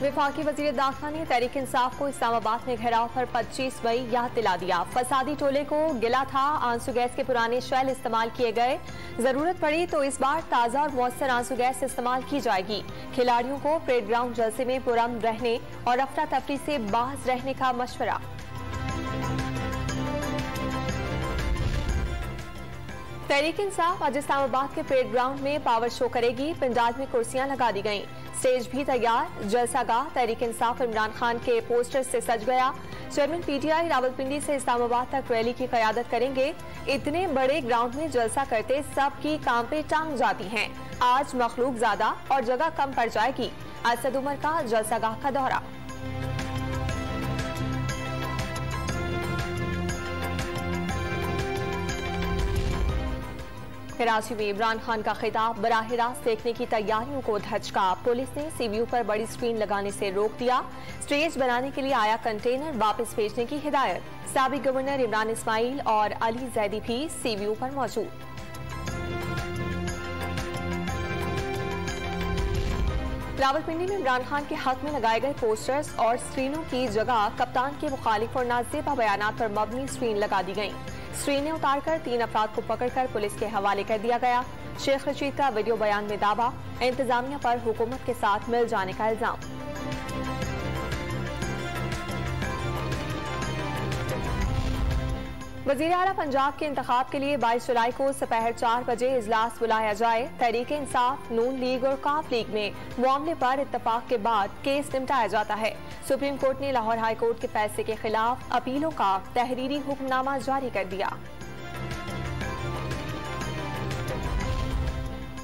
वफाकी वजीर दाखिला ने तहरीक इंसाफ को इस्लामाबाद में घेराव पर 25 मई याद दिला दिया। फसादी टोले को गिला था आंसू गैस के पुराने शेल इस्तेमाल किए गए, जरूरत पड़ी तो इस बार ताज़ा और मौसर आंसू गैस इस्तेमाल की जाएगी। खिलाड़ियों को परेड ग्राउंड जलसे में पुरअमन रहने और अफरा तफरी से बाज रहने का मशवरा। तहरीक इंसाफ आज इस्लामाबाद के परेड ग्राउंड में पावर शो करेगी। पंजाब में कुर्सियां लगा दी गईं, स्टेज भी तैयार। जलसागाह तहरीक इंसाफ इमरान खान के पोस्टर से सज गया। चेयरमैन पीटीआई रावलपिंडी से इस्लामाबाद तक रैली की क़यादत करेंगे। इतने बड़े ग्राउंड में जलसा करते सबकी काम पे टांग जाती हैं। आज मखलूक ज्यादा और जगह कम पड़ जाएगी। असद उमर का जलसागाह का दौरा। कराची में इमरान खान का खिताब बराह रास्त देखने की तैयारियों को धचका। पुलिस ने सीबीयू पर बड़ी स्क्रीन लगाने से रोक दिया। स्टेज बनाने के लिए आया कंटेनर वापस भेजने की हिदायत। साबिक गवर्नर इमरान इस्माइल और अली जैदी भी सीबीयू पर मौजूद। रावलपिंडी में इमरान खान के हक में लगाए गए पोस्टर्स और स्क्रीनों की जगह कप्तान के मुखालिफ और नाजेबा बयानात पर मबनी स्क्रीन लगा दी गई। स्क्रीनें उतारकर 3 अफराद को पकड़कर पुलिस के हवाले कर दिया गया। शेख रशीद का वीडियो बयान में दावा, इंतजामिया पर हुकूमत के साथ मिल जाने का इल्जाम। वज़ीर आला पंजाब के इंतखाब के लिए 22 जुलाई को दोपहर 4 बजे इजलास बुलाया जाए। तहरीक इंसाफ, नून लीग और काफ लीग में मामले पर इत्तफाक के बाद केस निपटाया जाता है। सुप्रीम कोर्ट ने लाहौर हाई कोर्ट के फैसले के खिलाफ अपीलों का तहरीरी हुक्मनामा जारी कर दिया।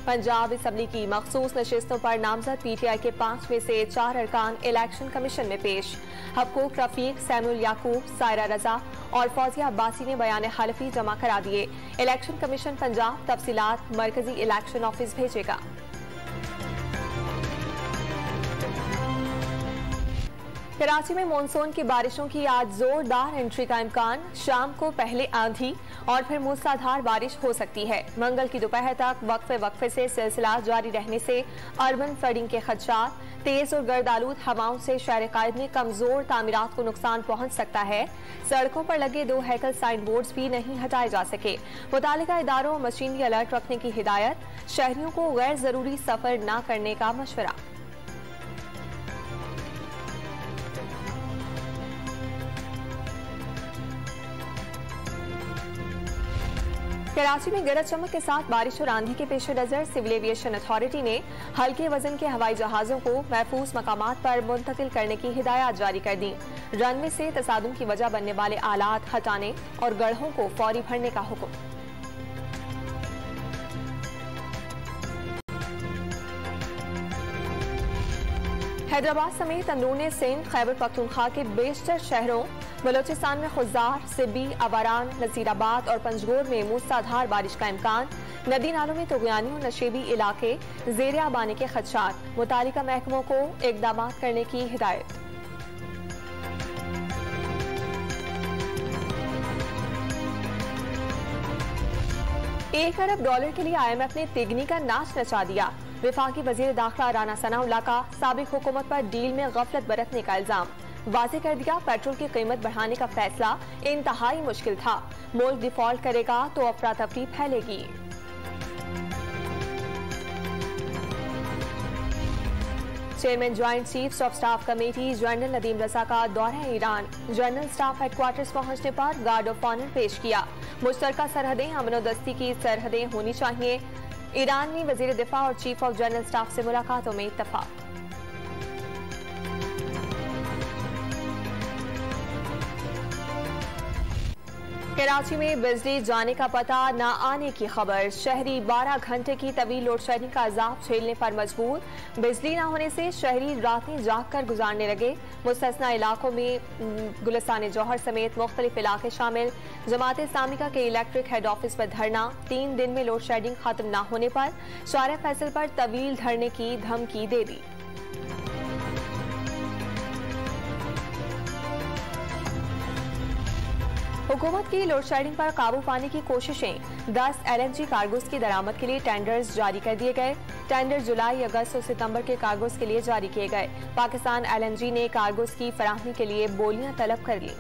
पंजाब असम्बली की मखसूस नशिस्तों पर नामजद पीटीआई के 5 में से 4 अरकान इलेक्शन कमीशन में पेश। हकूक रफीक, सैमुल याकूब, सायरा रजा और फौजिया अब्बासी ने बयान हलफी जमा करा दिए। इलेक्शन कमीशन पंजाब तफसीलात मरकजी इलेक्शन ऑफिस भेजेगा। कराची में मानसून की बारिशों की आज जोरदार एंट्री का इम्कान। शाम को पहले आंधी और फिर मूसलाधार बारिश हो सकती है। मंगल की दोपहर तक वक्फे से सिलसिला जारी रहने से अर्बन फ्लडिंग के खदशात। तेज और गर्द आलूद हवाओं से शहर कायद में कमजोर तामीरात को नुकसान पहुंच सकता है। सड़कों पर लगे 2 हैकल साइन बोर्ड्स भी नहीं हटाए जा सके। मुतालिका इदारों मशीनरी अलर्ट रखने की हिदायत। शहरियों को गैर जरूरी सफर न करने का मशवरा। कराची में गरज चमक के साथ बारिश और आंधी के पेश नजर सिविल एविएशन अथॉरिटी ने हल्के वजन के हवाई जहाजों को महफूज मकामात पर मुंतकिल करने की हिदायत जारी कर दी। रनवे से तसादुम की वजह बनने वाले आलात हटाने और गढ़ों को फौरी भरने का हुक्म। हैदराबाद समेत अंदरूनी सिंध, खैबर पख्तूनख्वा के बेशतर शहरों, बलोचिस्तान में खुजार, सिब्बी, अवारान, नसीराबाद और पंजगोर में मूसलाधार बारिश का इम्कान। नदी नालों में तुगयानी और नशेबी इलाके ज़ेरे आब आने के खदशात। मुतालिका महकमों को इक़दामात करने की हिदायत। $1 अरब के लिए IMF ने तिगनी का नाच नचा दिया। वफाकी वजीर दाखिला राना सनाउल्लाह का साबिक हुकूमत पर डील में गफलत बरतने का इल्जाम। वाज़ेह कर दिया, पेट्रोल की कीमत बढ़ाने का फैसला इंतहाई मुश्किल था। मुल्क डिफॉल्ट करेगा तो अफरा तफरी फैलेगी। Chairman joint chiefs of staff committee general Nadeem Raza का दौरा ईरान। जनरल स्टाफ हेडक्वार्टर्स पहुंचने पर गार्ड ऑफ ऑनर पेश किया। मुश्तरका सरहदें अमनोदस्ती की सरहदें होनी चाहिए। ईरान ने वजीर दिफा और चीफ ऑफ जनरल स्टाफ से मुलाकातों में इत्तफाक। कराची में बिजली जाने का पता न आने की खबर। शहरी 12 घंटे की तवील लोड शेडिंग का अजाब झेलने पर मजबूर। बिजली न होने से शहरी रातें जाग कर गुजारने लगे। मुस्तस्ना इलाकों में गुलिस्तान जौहर समेत मुख्तलिफ इलाके शामिल। जमात इस्लामिका के इलेक्ट्रिक हेड ऑफिस पर धरना। 3 दिन में लोड शेडिंग खत्म न होने पर शारे फैसल पर तवील धरने की धमकी दे दी। हुकूमत की लोड शेडिंग पर काबू पाने की कोशिशें। 10 LNG कार्गोज की दरामद के लिए टेंडर्स जारी कर दिए गए। टेंडर जुलाई, अगस्त और सितंबर के कार्गोज के लिए जारी किए गए। पाकिस्तान LNG ने कार्गोज की फराहमी के लिए बोलियां तलब कर ली।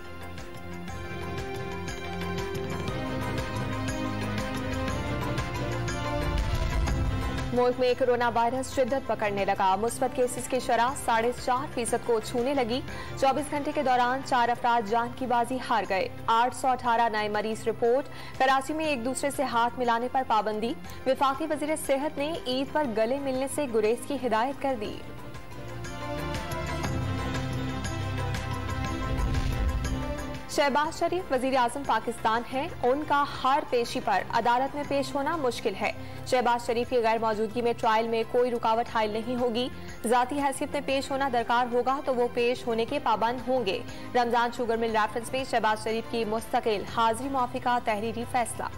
मुल्क में कोरोना वायरस शिद्दत पकड़ने लगा। मुस्बत केसेस की शरह 4.5% को छूने लगी। 24 घंटे के दौरान 4 अफराद जान की बाजी हार गए। 818 नए मरीज रिपोर्ट। कराची में एक दूसरे से हाथ मिलाने पर पाबंदी। वफाकी वजीर सेहत ने ईद पर गले मिलने से गुरेज की हिदायत कर दी। शहबाज शरीफ वजीर आजम पाकिस्तान हैं। उनका हर पेशी पर अदालत में पेश होना मुश्किल है। शहबाज शरीफ की गैर मौजूदगी में ट्रायल में कोई रुकावट हायल नहीं होगी। जाती हैसियत में पेश होना दरकार होगा तो वो पेश होने के पाबंद होंगे। रमजान शुगर मिल रेफरेंस में शहबाज शरीफ की मुस्तकिल हाजिरी मुआफी का तहरीरी फैसला।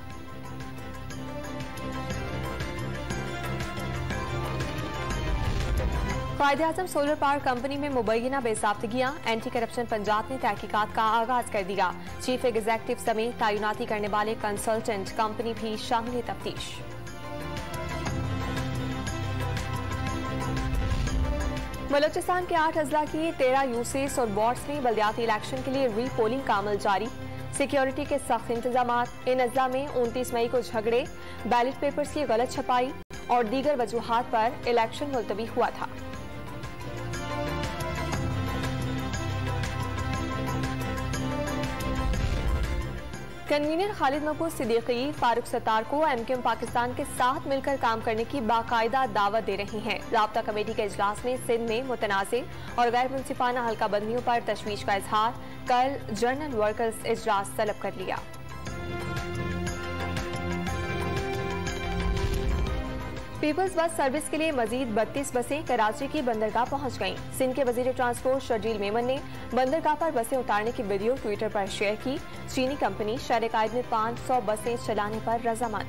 कायदे-आज़म सोलर पावर कंपनी में मुबैना बेज़ाब्तगियां। एंटी करप्शन पंजाब ने तहकीकात का आगाज कर दिया। चीफ एग्जीक्यूटिव समेत तैनाती करने वाले कंसल्टेंट कंपनी भी शामिल तफ्तीश। बलोचिस्तान के 8 अजला की 13 यूसीस और वार्ड्स में बल्दियाती इलेक्शन के लिए री पोलिंग का अमल जारी। सिक्योरिटी के सख्त इंतजाम। इन अजला में 29 मई को झगड़े, बैलेट पेपर्स की गलत छपाई और दीगर वजूहात पर इलेक्शन मुलतवी हुआ था। कन्वीनर खालिद महबूब सिद्दीकी फारूक सत्तार को MQM पाकिस्तान के साथ मिलकर काम करने की बाकायदा दावत दे रही हैं। राब्ता कमेटी के इजलास में सिंध में मुतनाज़े और गैर मुनसिफाना हल्काबंदियों पर तशवीश का इजहार। कल जनरल वर्कर्स इजलास तलब कर लिया। पीपल्स बस सर्विस के लिए मजीद 32 बसें कराची की बंदरगाह पहुंच गईं। सिंध के वजीर ट्रांसपोर्ट शर्जील मेमन ने बंदरगाह पर बसें उतारने की वीडियो ट्विटर पर शेयर की। चीनी कंपनी शहर कायद में 500 बसें चलाने पर रजामंद।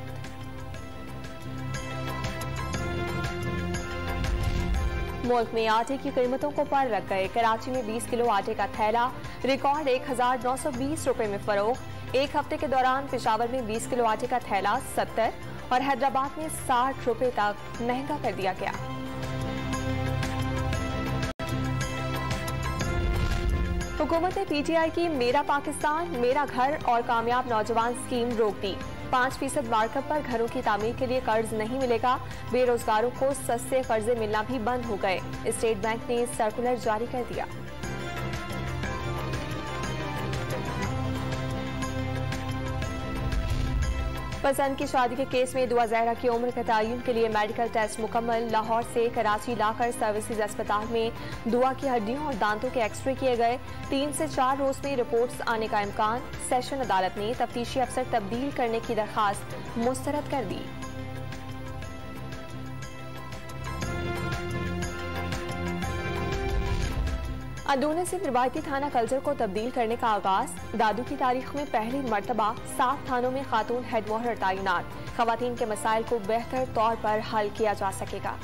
मुल्क में आटे की कीमतों को पर रख गए। कराची में 20 किलो आटे का थैला रिकॉर्ड 1920 रुपए में फरोख्त। एक हफ्ते के दौरान पेशावर में 20 किलो आटे का थैला 70 और हैदराबाद में 60 रुपए तक महंगा कर दिया गया। हुकूमत ने PTI की मेरा पाकिस्तान, मेरा घर और कामयाब नौजवान स्कीम रोक दी। 5% मार्कअप पर घरों की तामीर के लिए कर्ज नहीं मिलेगा। बेरोजगारों को सस्ते कर्जे मिलना भी बंद हो गए। स्टेट बैंक ने सर्कुलर जारी कर दिया। पसंद की शादी के केस में दुआ ज़हरा की उम्र के तयन के लिए मेडिकल टेस्ट मुकम्मल। लाहौर से कराची लाकर सर्विसेज अस्पताल में दुआ की हड्डियों और दांतों के एक्सरे किए गए। 3 से 4 रोज में रिपोर्ट्स आने का इम्कान। सेशन अदालत ने तफ्तीशी अफसर तब्दील करने की दरखास्त मुस्तरद कर दी। अंदरूनी सिंध रिवायती थाना कल्चर को तब्दील करने का आगाज। दादू की तारीख में पहली मर्तबा 7 थानों में खातून हेड मोहर तैनात। खवातीन के मसाइल को बेहतर तौर पर हल किया जा सकेगा।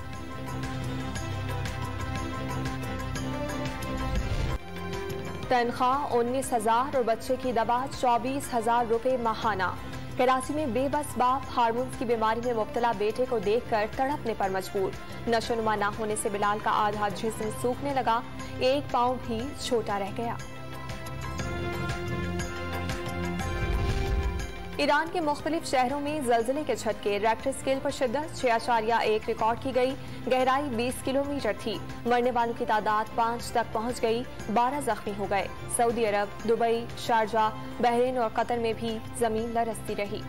तनख्वाह 19,000 और बच्चे की दवा 24,000 रुपए माहाना। कराची में बेबस बाप हार्मोन्स की बीमारी में मुब्तला बेटे को देखकर तड़पने पर मजबूर। नशोनुमा न होने से बिलाल का आधा जिस्म सूखने लगा। एक पांव भी छोटा रह गया। ईरान के मुख्तलिफ शहरों में जल्जले के झटके। रेक्टर स्केल पर शिद्दत 6.1 रिकॉर्ड की गई। गहराई 20 किलोमीटर थी। मरने वालों की तादाद 5 तक पहुंच गई। 12 जख्मी हो गए। सऊदी अरब, दुबई, शारजा, बहरीन और कतर में भी जमीन लरसती रही।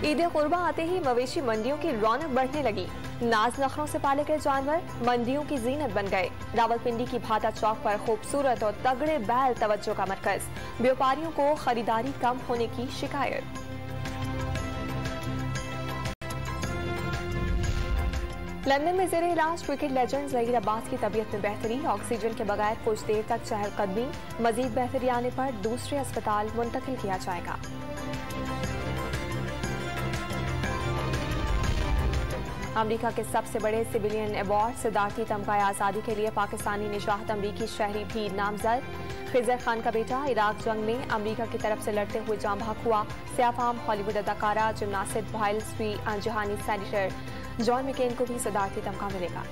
ईद कुर्बा आते ही मवेशी मंडियों की रौनक बढ़ने लगी। नाज नखरों से पाले गए जानवर मंडियों की जीनत बन गए। रावलपिंडी की भाटा चौक पर खूबसूरत और तगड़े बैल तवज्जो का मरकज। व्यापारियों को खरीदारी कम होने की शिकायत। लंदन में जेर इलाज क्रिकेट लेजेंड ज़हीर अब्बास की तबीयत में बेहतरी। ऑक्सीजन के बगैर कुछ देर तक चहलकदमी। मजीद बेहतरी आने पर दूसरे अस्पताल मुंतकिल किया जाएगा। अमेरिका के सबसे बड़े सिविलियन अवार्ड सिद्धार्थी तमगा आज़ादी के लिए पाकिस्तानी निशात अमरीकी शहरी भी नामजद। खिजर खान का बेटा इराक जंग में अमेरिका की तरफ से लड़ते हुए जाँ बहक हुआ। सियाफाम हॉलीवुड अदाकारा जिमनास्ट वाइल्स भी जहानी सेनेटर जॉन मैकेन को भी सिद्धार्थी तमगा मिलेगा।